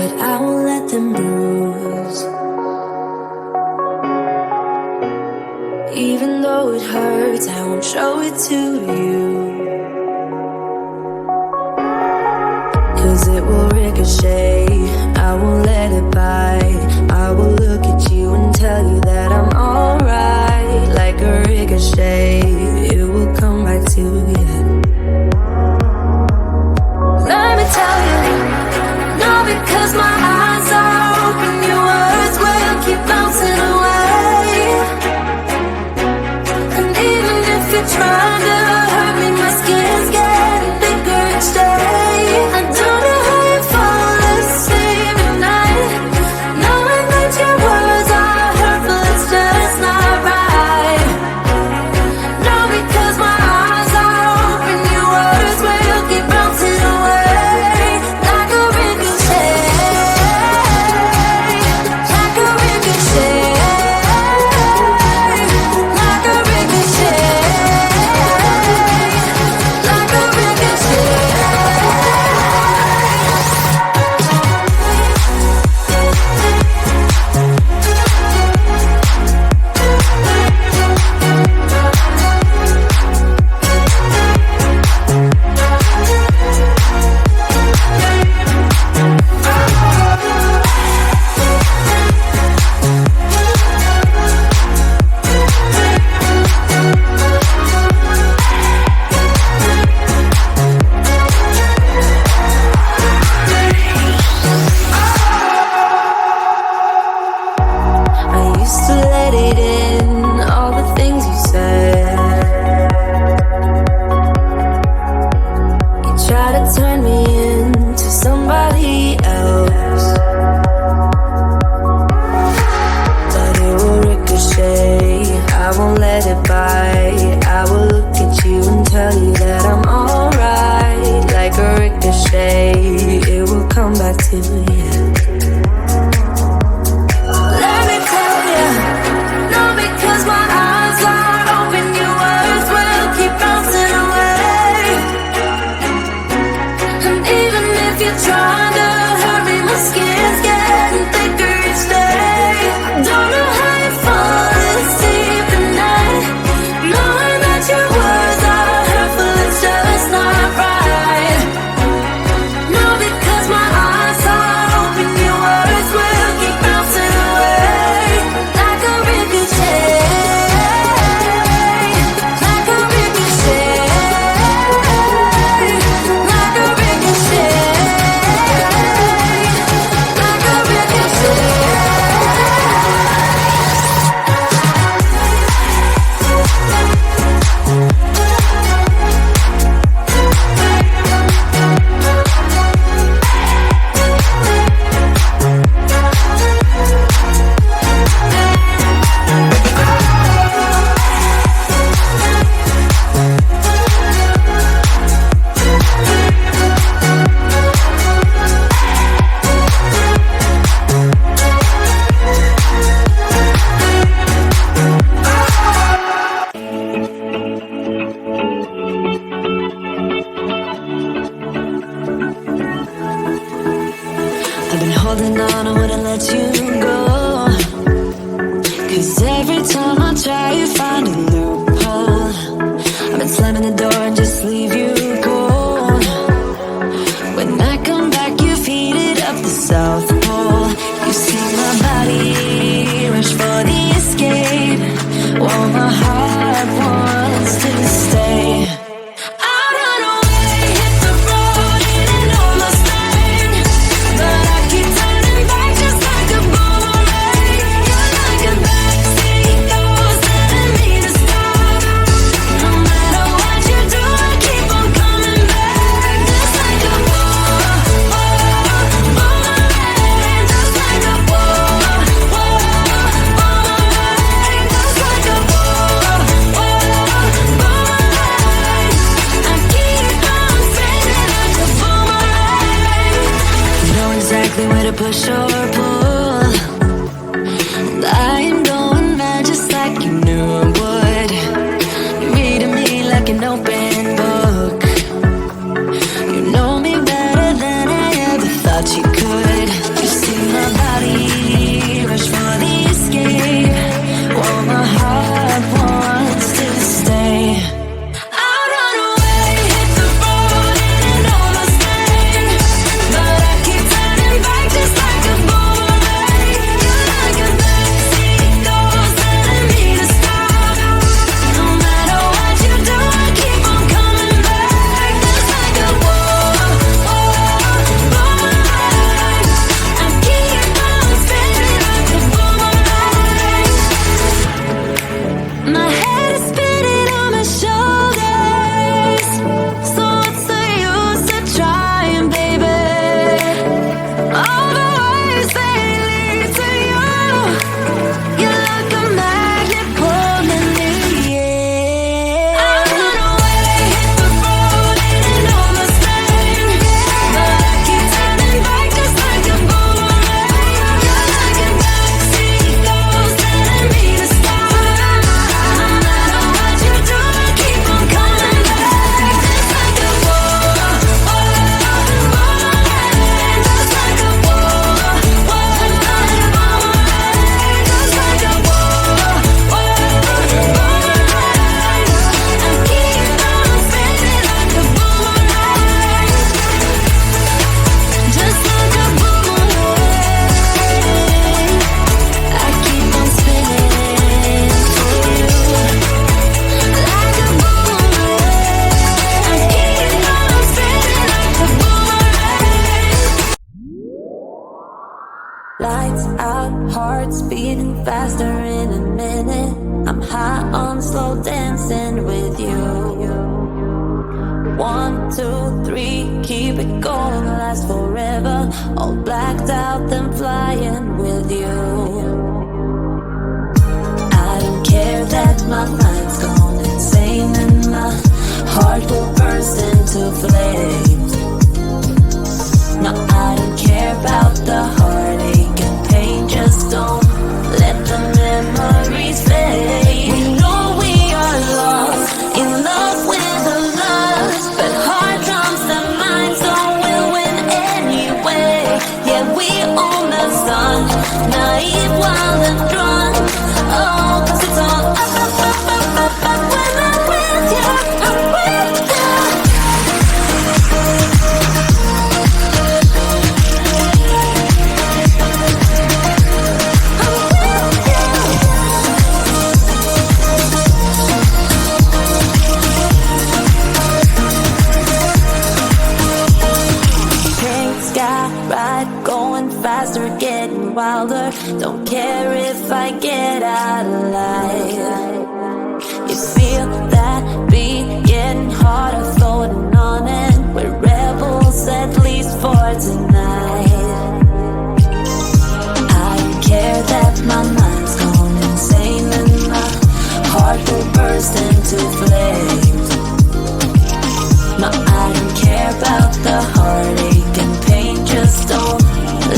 but I won't let them bruise. Even though it hurts, I won't show it to you, 'cause it will ricochet. I won't let it bite. I will look at you and tell you that I'm alright. Like a ricochet, it will come back to you. Let me tell you, no, because my eyes are open, your words will keep bouncing away. And even if you're trying to hurt me, my skin's getting thicker each day. I don't know how you fall asleep at night, knowing that your words are hurtful, it's just not right. No, because my eyes are open, your words will keep bouncing away. Like a ricochet, like a ricochet, like a ricochet, like a ricochet. I used to let it in, all the things you said. You try to turn me into somebody else, but it will ricochet. I won't let it bite. I will look at you and tell you that I'm alright. Like a ricochet, it will come back to you. Let me tell you, no, because my eyes are open, your words will keep bouncing away. And even if you're trying to hurt me, my skin's getting thicker each day. I don't know how you fall asleep at night, knowing that your words are hurtful, it's just not right. No, because my eyes are open, your words will keep bouncing away. Like a ricochet, like a ricochet, like a ricochet, like a ricochet. I've been holding on, I wouldn't let you go, 'cause every time I try you find a loophole. I've been slamming the door and just leave you cold. When I come back, you've heated up the South Pole. You see my body rush for the escape, while my heart wants to stay. I run away, hit the road, and almost bang, but I keep turning back just like a boomerang. You're like a backseat ghost telling me to stop. No matter what you do, I keep on coming back, just like a boomerang, just like a boomerang, just like a boomerang. I keep on spinning like a boomerang. You know exactly where to push or pull, and I am going mad just like you knew I would. You're reading me like an open book. You know me better than I ever thought you could. You 2, 3, keep it going, last forever. All blacked out, then flying with you. I don't care that my mind's gone insane and my heart will burst into flames. No, I don't care about the heartache and pain. Just don't let the memories fade. We know we are lost, in love with the lust, but hard comes to mind, so we'll win anyway. Yeah, we own the sun, naive, wild and drunk. Oh, 'cause it's all up when I'm with you, I'm with you. Faster, getting wilder. Don't care if I get out alive. You feel that beat getting harder, floating on it. We're rebels, at least for tonight. I don't care that my mind's gone insane and my heart will burst into flames. No, I don't care about the heartache and pain. Just don't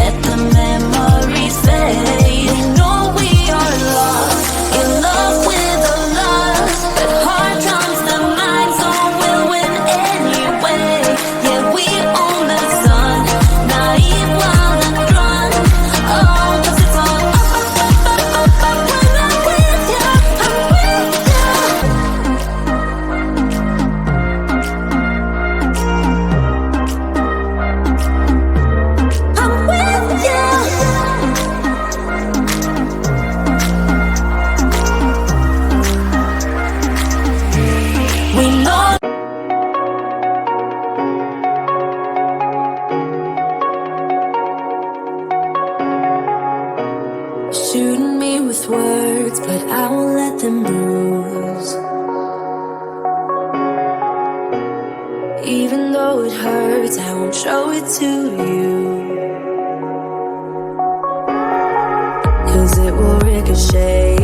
let the memories fade. You know we are lost, in love with the lust, but hard comes to mind, so we'll win anyway. Yeah, we own the sun, naive, wild and drunk. Oh, 'cause it's all up when I'm with you, I'm with you. I'm with you. We know. Shooting me with words, but I won't let them bruise. Even though it hurts, I won't show it to you. 'Cause it will ricochet